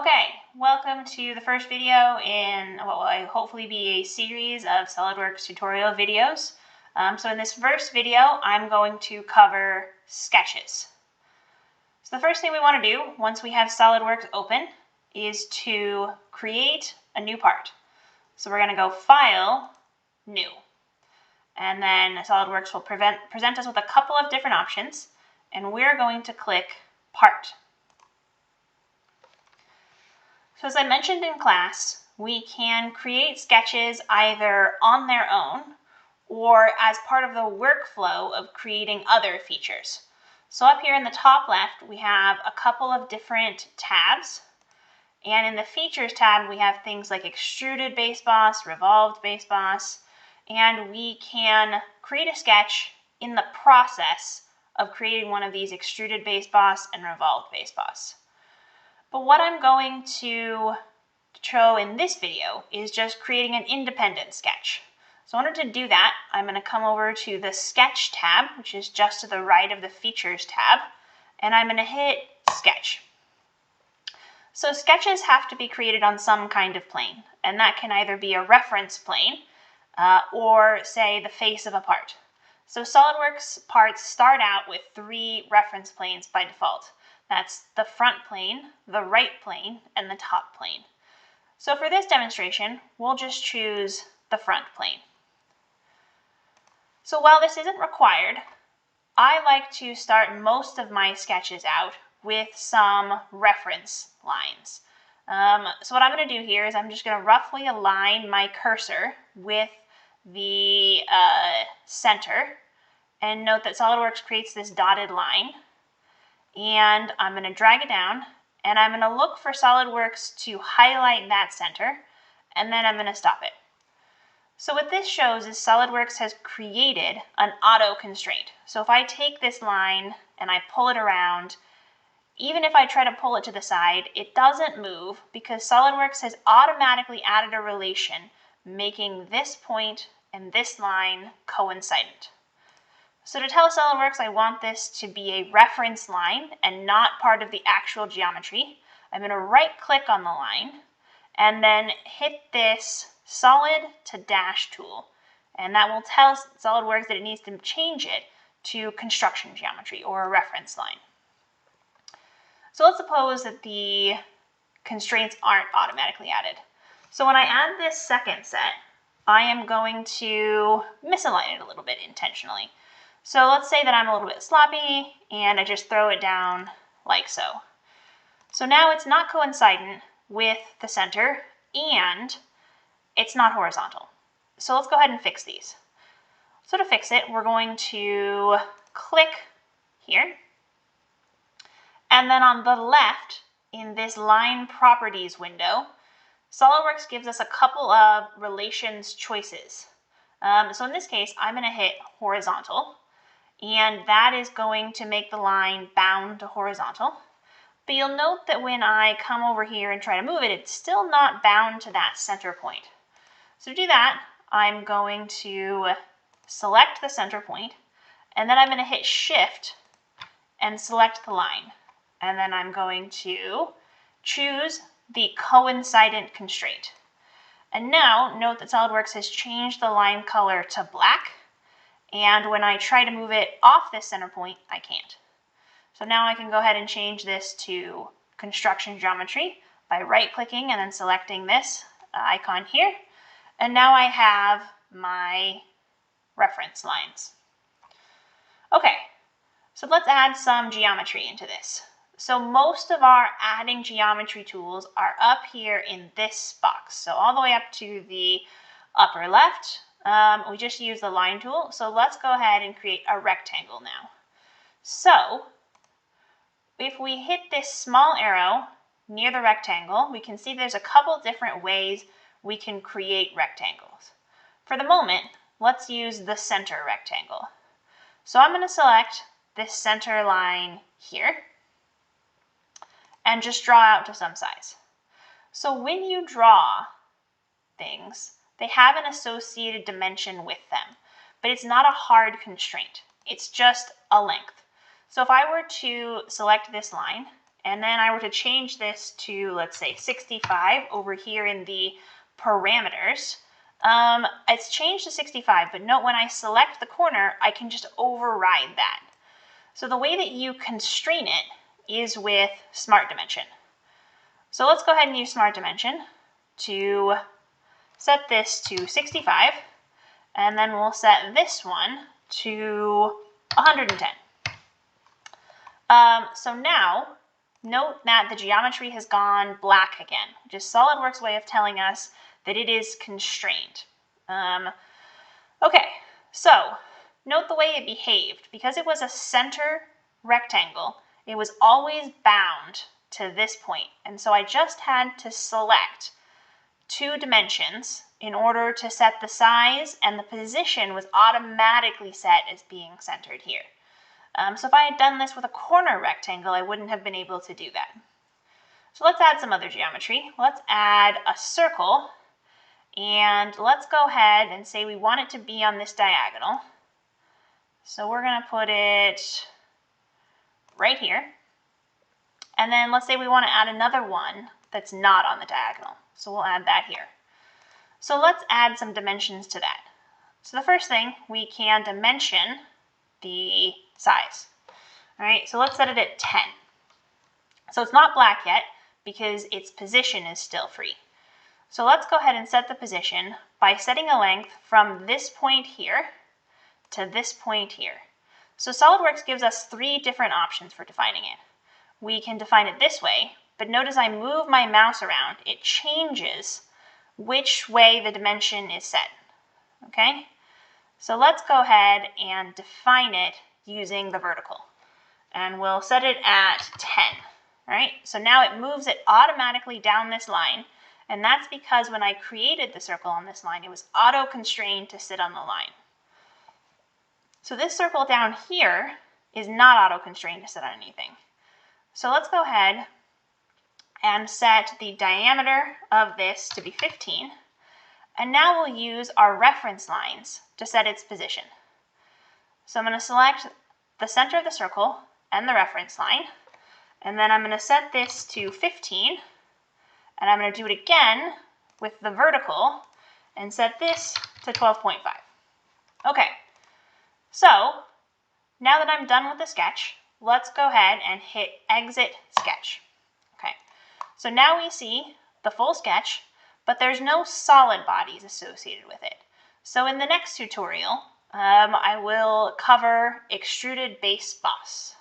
Okay, welcome to the first video in what will hopefully be a series of Solidworks tutorial videos. So in this first video, I'm going to cover sketches. So the first thing we want to do once we have Solidworks open is to create a new part. So we're going to go File, New. And then Solidworks will present us with a couple of different options, and we're going to click Part. So as I mentioned in class, we can create sketches either on their own or as part of the workflow of creating other features. So up here in the top left, we have a couple of different tabs. And in the Features tab, we have things like Extruded Base Boss, Revolved Base Boss, and we can create a sketch in the process of creating one of these Extruded Base Boss and Revolved Base Boss. But what I'm going to show in this video is just creating an independent sketch. So in order to do that, I'm going to come over to the Sketch tab, which is just to the right of the Features tab, and I'm going to hit Sketch. So sketches have to be created on some kind of plane, and that can either be a reference plane or, say, the face of a part. So SolidWorks parts start out with 3 reference planes by default. That's the front plane, the right plane, and the top plane. So for this demonstration, we'll just choose the front plane. So while this isn't required, I like to start most of my sketches out with some reference lines. So what I'm going to do here is I'm just going to roughly align my cursor with the center, and note that SolidWorks creates this dotted line. And I'm going to drag it down, and I'm going to look for SolidWorks to highlight that center, and then I'm going to stop it. So what this shows is SolidWorks has created an auto constraint. So if I take this line and I pull it around, even if I try to pull it to the side, it doesn't move because SolidWorks has automatically added a relation making this point and this line coincident. So to tell SolidWorks I want this to be a reference line and not part of the actual geometry, I'm going to right-click on the line and then hit this Solid to Dash tool. And that will tell SolidWorks that it needs to change it to construction geometry or a reference line. So let's suppose that the constraints aren't automatically added. So when I add this second set, I am going to misalign it a little bit intentionally. So let's say that I'm a little bit sloppy and I just throw it down like so. So now it's not coincident with the center and it's not horizontal. So let's go ahead and fix these. So to fix it, we're going to click here. And then on the left in this line properties window, SolidWorks gives us a couple of relations choices. So in this case, I'm going to hit horizontal. And that is going to make the line bound to horizontal. But you'll note that when I come over here and try to move it, it's still not bound to that center point. So to do that, I'm going to select the center point, and then I'm going to hit Shift and select the line. And then I'm going to choose the coincident constraint. And now, note that SolidWorks has changed the line color to black. And when I try to move it off this center point, I can't. So now I can go ahead and change this to construction geometry by right-clicking and then selecting this icon here. And now I have my reference lines. Okay, so let's add some geometry into this. So most of our adding geometry tools are up here in this box. So all the way up to the upper left. We just use the line tool, so let's go ahead and create a rectangle now. So if we hit this small arrow near the rectangle, we can see there's a couple different ways we can create rectangles. For the moment, let's use the center rectangle. So I'm going to select this center line here and just draw out to some size. So when you draw things, they have an associated dimension with them, but it's not a hard constraint. It's just a length. So if I were to select this line and then I were to change this to, let's say, 65 over here in the parameters, it's changed to 65, but note when I select the corner, I can just override that. So the way that you constrain it is with Smart Dimension. So let's go ahead and use Smart Dimension to set this to 65, and then we'll set this one to 110. So now, note that the geometry has gone black again, which is SolidWorks' way of telling us that it is constrained. Okay, so note the way it behaved. Because it was a center rectangle, it was always bound to this point. And so I just had to select 2 dimensions in order to set the size, and the position was automatically set as being centered here. So if I had done this with a corner rectangle, I wouldn't have been able to do that. So let's add some other geometry. Let's add a circle, and let's go ahead and say we want it to be on this diagonal. So we're going to put it right here. And then let's say we want to add another one that's not on the diagonal. So we'll add that here. So let's add some dimensions to that. So the first thing, we can dimension the size. All right, so let's set it at 10. So it's not black yet because its position is still free. So let's go ahead and set the position by setting a length from this point here to this point here. So SolidWorks gives us 3 different options for defining it. We can define it this way, but notice I move my mouse around, it changes which way the dimension is set. Okay? So let's go ahead and define it using the vertical. And we'll set it at 10. All right? So now it moves it automatically down this line, and that's because when I created the circle on this line, it was auto-constrained to sit on the line. So this circle down here is not auto-constrained to sit on anything. So let's go ahead and set the diameter of this to be 15. And now we'll use our reference lines to set its position. So I'm going to select the center of the circle and the reference line. And then I'm going to set this to 15. And I'm going to do it again with the vertical and set this to 12.5. Okay, so now that I'm done with the sketch, let's go ahead and hit Exit Sketch. Okay, so now we see the full sketch, but there's no solid bodies associated with it. So in the next tutorial, I will cover extruded base boss.